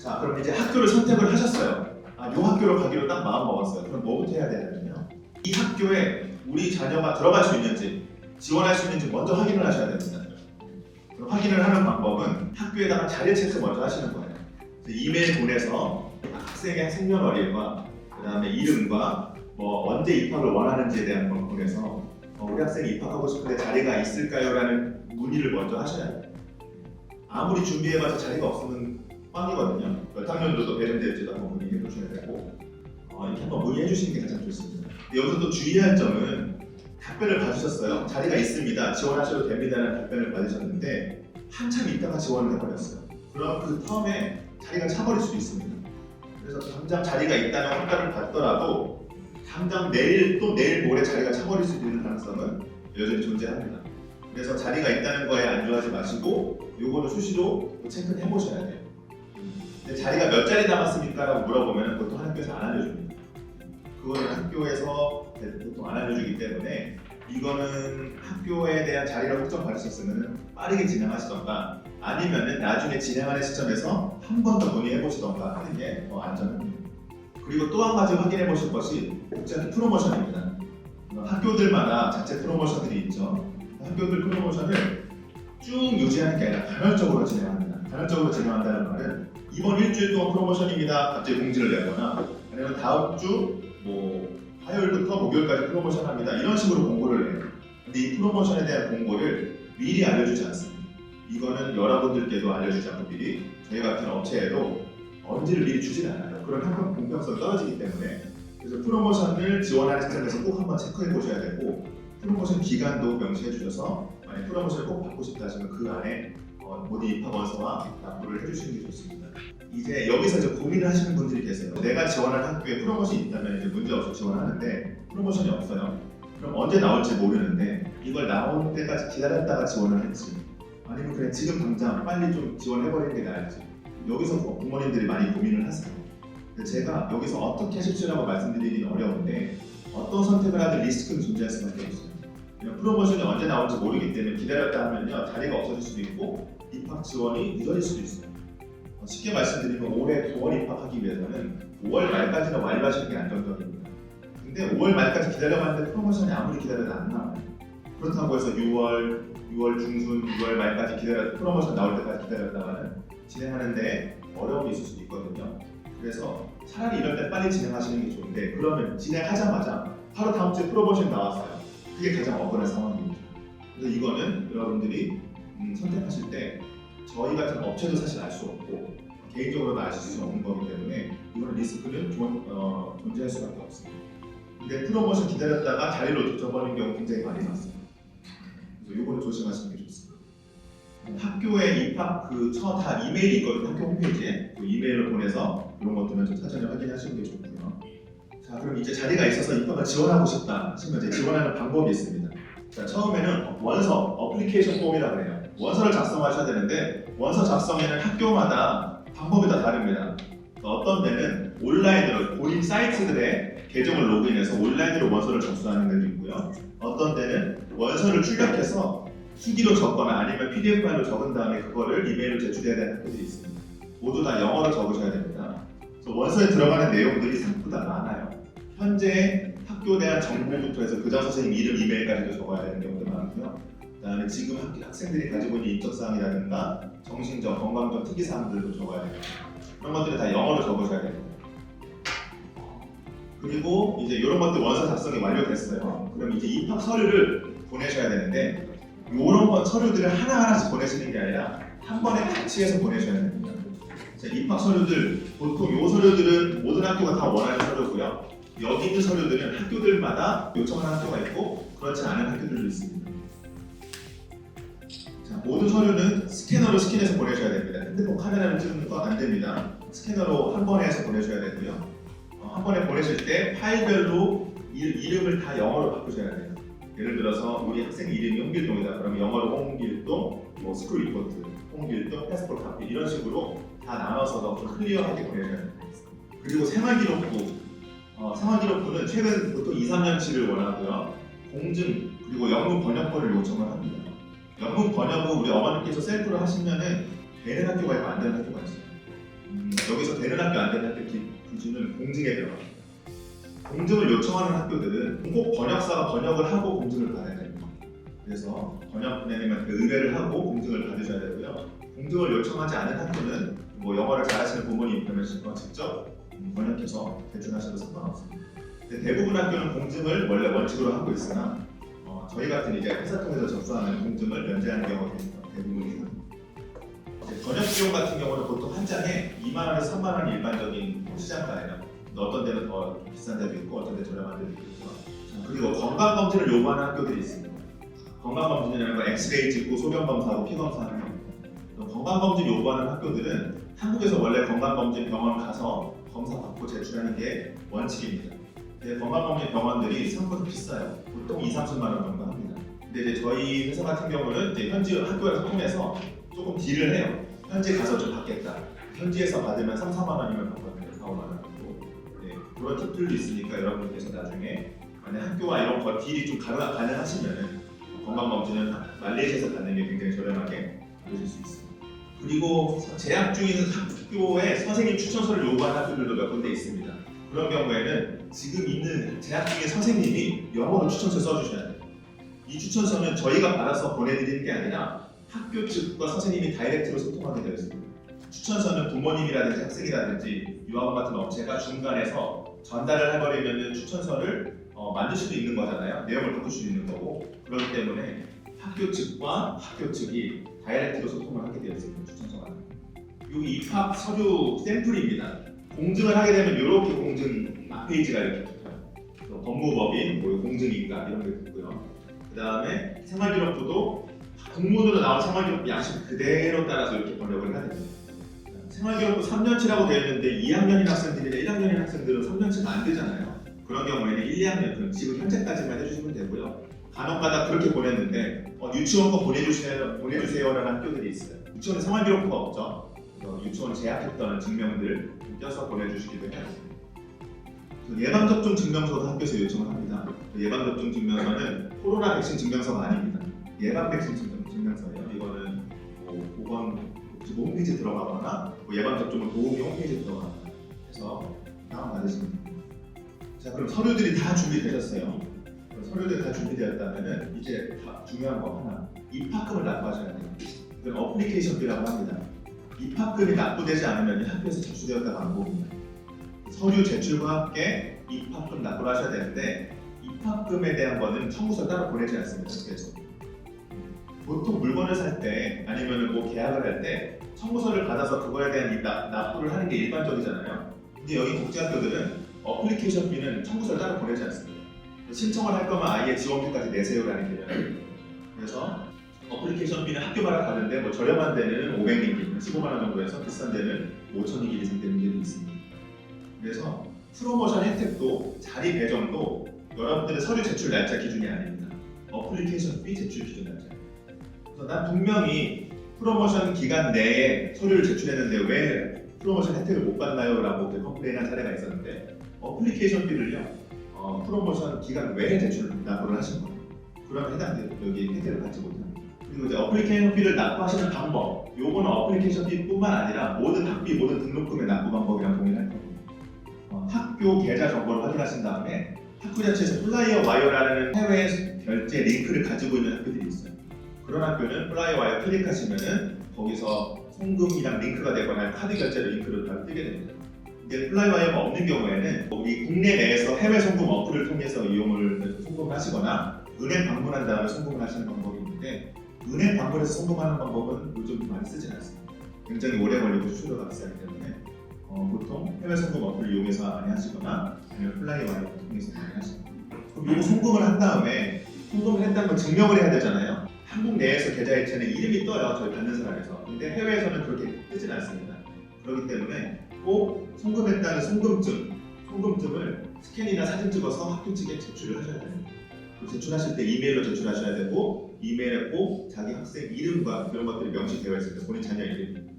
자, 그럼 이제 학교를 선택을 하셨어요. 아, 이 학교로 가기로 딱 마음 먹었어요. 그럼 뭐부터 해야 되냐면요. 이 학교에 우리 자녀가 들어갈 수 있는지, 지원할 수 있는지 먼저 확인을 하셔야 됩니다. 그럼 확인을 하는 방법은 학교에다가 자리 체크 먼저 하시는 거예요. 이메일 보내서 학생의 생년월일과 그 다음에 이름과 언제 입학을 원하는지에 대한 걸 보내서 우리 학생이 입학하고 싶은데 자리가 있을까요? 라는 문의를 먼저 하셔야 돼요. 아무리 준비해봐서 자리가 없으면 꽝이거든요. 몇 학년도도 배정될지도 한번 문의해 보셔야 되고 이렇게 한번 문의해 주시는 게 가장 좋습니다. 여기서 또 주의할 점은 답변을 받으셨어요. 자리가 있습니다. 지원하셔도 됩니다라는 답변을 받으셨는데 한참 있다가 지원을 해버렸어요. 그럼 그 텀에 자리가 차버릴 수도 있습니다. 그래서 당장 자리가 있다는 확답을 받더라도 당장 내일 또 내일 모레 자리가 차버릴 수 있는 가능성은 여전히 존재합니다. 그래서 자리가 있다는 거에 안주하지 마시고 요거는 수시로 체크를 해보셔야 돼요. 근데 자리가 몇 자리 남았습니까? 라고 물어보면 보통 학교에서 안 알려줍니다. 그거는 학교에서 보통 안 알려주기 때문에 이거는 학교에 대한 자리를 확정받으셨으면 빠르게 진행하시던가 아니면은 나중에 진행하는 시점에서 한 번 더 문의해 보시던가 하는 게 더 안전합니다. 그리고 또 한 가지 확인해 보실 것이 복지학교 프로모션입니다. 학교들마다 자체 프로모션들이 있죠. 학교들 프로모션을 쭉 유지하는 게 아니라 단월적으로 진행합니다. 단월적으로 진행한다는 말은 이번 일주일 동안 프로모션입니다. 갑자기 공지를 내거나 아니면 다음 주 화요일부터 목요일까지 프로모션 합니다. 이런 식으로 공고를 해요. 근데 이 프로모션에 대한 공고를 미리 알려주지 않습니다. 이거는 여러분들께도 알려주지 않고 미리 저희 같은 업체에도 언지를 미리 주진 않아요. 그런 항상 공평성이 떨어지기 때문에 그래서 프로모션을 지원하는 시점에서 꼭 한번 체크해 보셔야 되고 프로모션 기간도 명시해 주셔서 만약 프로모션을 꼭 받고 싶다 하시면 그 안에 모든 입학 원서와 납부를 해주시는 게 좋습니다. 이제 여기서 이제 고민을 하시는 분들이 계세요. 내가 지원할 학교에 프로모션이 있다면 이제 문제없이 지원하는데 프로모션이 없어요. 그럼 언제 나올지 모르는데 이걸 나올 때까지 기다렸다가 지원을 할지 아니면 그냥 지금 당장 빨리 좀 지원해버리는 게 나을지 여기서 부모님들이 많이 고민을 하세요. 근데 제가 여기서 어떻게 하십시오라고 말씀드리기는 어려운데 어떤 선택을 하든 리스크는 존재할 수밖에 없어요. 그냥 프로모션이 언제 나올지 모르기 때문에 기다렸다 하면요 자리가 없어질 수도 있고 입학 지원이 늦어질 수도 있어요. 쉽게 말씀드리면 올해 9월 입학하기 위해서는 5월 말까지는 완료하시는 게 안정적입니다. 근데 5월 말까지 기다려봤는데 프로모션이 아무리 기다려도 안 나와요. 그렇다고 해서 6월 중순, 6월 말까지 프로모션 나올 때까지 기다렸다가는 진행하는데 어려움이 있을 수도 있거든요. 그래서 차라리 이럴 때 빨리 진행하시는 게 좋은데 그러면 진행하자마자 바로 다음 주에 프로모션 나왔어요. 그게 가장 억울한 상황입니다. 그래서 이거는 여러분들이 선택하실 때 저희 같은 업체도 사실 알 수 없고 개인적으로도 아실 수 없는 거기 때문에 이거는 리스크는 존재할 수밖에 없습니다. 근데 프로모션 기다렸다가 자리를 져버리는 경우 굉장히 많이 났어요. 그래서 이거는 조심하시는 게 좋습니다. 학교에 입학 다 이메일이 있거든요. 학교 홈페이지에 그 이메일을 보내서 이런 것들은 좀 사전에 확인하시는 게 좋고요. 자, 그럼 이제 자리가 있어서 입학을 지원하고 싶다 하시면 이제 지원하는 방법이 있습니다. 자, 처음에는 원서, 어플리케이션 폼이라고 해요. 원서를 작성하셔야 되는데 원서 작성에는 학교마다 방법이 다 다릅니다. 어떤 데는 온라인으로 본인 사이트들의 계정을 로그인해서 온라인으로 원서를 접수하는 데도 있고요. 어떤 데는 원서를 출력해서 수기로 적거나 아니면 PDF 파일로 적은 다음에 그거를 이메일로 제출해야 되는 학교들이 있습니다. 모두 다 영어로 적으셔야 됩니다. 그래서 원서에 들어가는 내용들이 생각보다 많아요. 현재 학교에 대한 정보부터 해서 교장 선생님 이름, 이메일까지도 적어야 되는 경우도 많고요. 그다음에 지금 학생들이 가지고 있는 인적사항이라든가 정신적, 건강적 특이사항들도 적어야 됩니다. 그런 것들은 다 영어로 적으셔야 됩니다. 그리고 이제 이런 것들 원서 작성이 완료됐어요. 그럼 이제 입학 서류를 보내셔야 되는데 이런 서류들을 하나하나씩 보내시는 게 아니라 한 번에 같이 해서 보내셔야 됩니다. 자, 입학 서류들, 보통 이 서류들은 모든 학교가 다 원하는 서류고요. 여기 있는 서류들은 학교들마다 요청하는 학교가 있고 그렇지 않은 학교들도 있습니다. 자, 모든 서류는 스캐너로 스캔해서 보내셔야 됩니다. 핸드폰 카메라를 찍는 거 안 됩니다. 스캐너로 한 번에 해서 보내셔야 되고요. 한 번에 보내실 때 파일별로 이름을 다 영어로 바꾸셔야 돼요. 예를 들어서 우리 학생 이름이 홍길동이다. 그러면 영어로 홍길동, 스쿨 리포트, 홍길동, 패스포트 카피 이런 식으로 다 나눠서 좀 클리어하게 보내셔야 됩니다. 그리고 생활기록부, 생활기록부는 최근 보통 2, 3년치를 원하고요. 공증 그리고 영문 번역본을 요청을 합니다. 영문 번역은 우리 어머님께서 셀프로 하시면은 되는 학교가 있고 안 되는 학교가 있어요. 여기서 되는 학교 안 되는 학교 기준은 공증에 들어갑니다. 공증을 요청하는 학교들은 꼭 번역사가 번역을 하고 공증을 받아야 됩니다. 그래서 번역님한테 의뢰를 하고 공증을 받으셔야 되고요. 공증을 요청하지 않은 학교는 뭐 영어를 잘하시는 부모님 그러면 직접 번역해서 제출하셔도 상관없습니다. 근데 대부분 학교는 공증을 원래 원칙으로 하고 있으나 저희 같은 이제 회사 통해서 접수하는 공증을 면제하는 경우가 대부분이고, 번역 비용 같은 경우는 보통 한 장에 2만 원에서 3만 원이 일반적인 시장가예요. 어떤 데는 더 비싼 데도 있고 어떤 데 저렴한 데도 있고. 그리고 건강검진을 요구하는 학교들이 있습니다. 건강검진이라는 건 엑스레이 찍고 소변검사하고 피검사하는 거. 건강검진 요구하는 학교들은 한국에서 원래 건강검진 병원 가서 검사 받고 제출하는 게 원칙입니다. 근데 건강검진 병원들이 생각보다 비싸요. 보통 2~30만 원 정도 합니다. 근데 이제 저희 회사 같은 경우는 이제 현지 학교에서 통해서 조금 딜을 해요. 현지 가서 좀 받겠다. 현지에서 받으면 3~4만 원이면 받거든요. 4~5만 원 정도. 네, 그런 팁들도 있으니까 여러분께서 나중에 만약 학교와 이런 거 딜이 좀 가능하시면은 건강검진은 말레이시아에서 받는 게 굉장히 저렴하게 받으실 수 있습니다. 그리고 재학 중인 학교에 선생님 추천서를 요구하는 학교들도 몇 군데 있습니다. 그런 경우에는 지금 있는 재학 중인 선생님이 영어로 추천서 써주셔야 돼요. 이 추천서는 저희가 받아서 보내드리는 게 아니라 학교 측과 선생님이 다이렉트로 소통하게 되어 있습니다. 추천서는 부모님이라든지 학생이라든지 유학원 같은 업체가 중간에서 전달을 해버리면 추천서를 만들 수도 있는 거잖아요. 내용을 바꿀 수도 있는 거고, 그렇기 때문에 학교 측과 학교 측이 다이렉트로 소통을 하게 되어 있습니다. 추천서가. 여기 입학 서류 샘플입니다. 공증을 하게 되면 이렇게 공증 앞페이지가 이렇게 붙어요. 법무법인, 공증인가 이런 게 붙고요. 그 다음에 생활기록부도 국문으로 나온 생활기록부 양식 그대로 따라서 이렇게 번역을 해야 됩니다. 생활기록부 3년치라고 되어 있는데 2학년인 학생들이나 1학년인 학생들은 3년치가 안 되잖아요. 그런 경우에는 1, 2학년, 지금 현재까지만 해주시면 되고요. 간혹가다 그렇게 보냈는데 유치원 거 보내주세요라는 학교들이 있어요. 유치원에 생활기록부가 없죠. 유치원 재학했다는 증명들 껴서 보내주시기도 해요. 예방접종 증명서도 학교에서 요청을 합니다. 예방접종 증명서는 코로나 백신 증명서가 아닙니다. 예방 백신 증명서예요. 이거는 보건복지부 홈페이지에 들어가거나 예방접종을 도우미 홈페이지에 들어가거나 해서 다운받으시면 됩니다. 자, 그럼 서류들이 다 준비되셨어요. 서류들이 다 준비되었다면 이제 중요한 거 하나, 입학금을 납부하셔야 돼요. 이건 어플리케이션비라고 합니다. 입학금이 납부되지 않으면 학교에서 접수되었다고 안 봅니다. 서류 제출과 함께 입학금 납부를 하셔야 되는데 입학금에 대한 거는 청구서 따로 보내지 않습니다. 학교에서. 보통 물건을 살 때 아니면 뭐 계약을 할 때 청구서를 받아서 그거에 대한 납부를 하는 게 일반적이잖아요. 근데 여기 국제학교들은 어플리케이션 비는 청구서를 따로 보내지 않습니다. 신청을 할 거면 아예 지원비까지 내세요라는 개념이에요. 그래서 어플리케이션 비는 학교마다 다른데 뭐 저렴한 데는 500링기, 15만 원 정도에서 비싼 데는 5,000링기 이상 되는 데도 있습니다. 그래서 프로모션 혜택도 자리 배정도 여러분들의 서류 제출 날짜 기준이 아닙니다. 어플리케이션 비 제출 기준 날짜. 그래서 난 분명히 프로모션 기간 내에 서류를 제출했는데 왜 프로모션 혜택을 못 받나요? 라고 컴플레인한 사례가 있었는데 어플리케이션 비를요 프로모션 기간 외에 납부를 하신 거예요. 그러면 해당 여기 혜택을 받지 못합니다. 그리고 이제 어플리케이션 비를 납부하시는 방법, 요거는 어플리케이션 비뿐만 아니라 모든 학비, 모든 등록금의 납부 방법이랑 동일할 겁니다. 학교 계좌 정보를 확인하신 다음에 학교 자체에서 플라이어 와이어라는 해외 결제 링크를 가지고 있는 학교들이 있어요. 그런 학교는 플라이어 와이어 클릭하시면은 거기서 송금이랑 링크가 되거나 카드 결제로 링크를 바로 뜨게 됩니다. 이제 플라이어 와이어가 없는 경우에는 우리 국내 내에서 해외 송금 어플을 통해서 송금을 하시거나 은행 방문한 다음에 송금을 하시는 방법이 있는데 은행 방문해서 송금하는 방법은 요즘 많이 쓰진 않습니다. 굉장히 오래 걸리고 수수료가 비싸기 때문에 보통 해외 송금 어플을 이용해서 많이 하시거나 아니면 플라이어 와이어를 통해서 많이 하십니다. 그럼 이거 송금을 한 다음에 송금을 했다는 걸 증명을 해야 되잖아요. 한국 내에서 계좌이체는 이름이 떠요. 저희 받는 사람에서. 근데 해외에서는 그렇게 뜨진 않습니다. 그렇기 때문에 꼭 송금했다는 송금증을 스캔이나 사진 찍어서 학교 측에 제출을 하셔야 됩니다. 제출하실 때 이메일로 제출하셔야 되고 이메일에 꼭 자기 학생 이름과 그런 것들이 명시되어 있을 때 본인 자녀 이름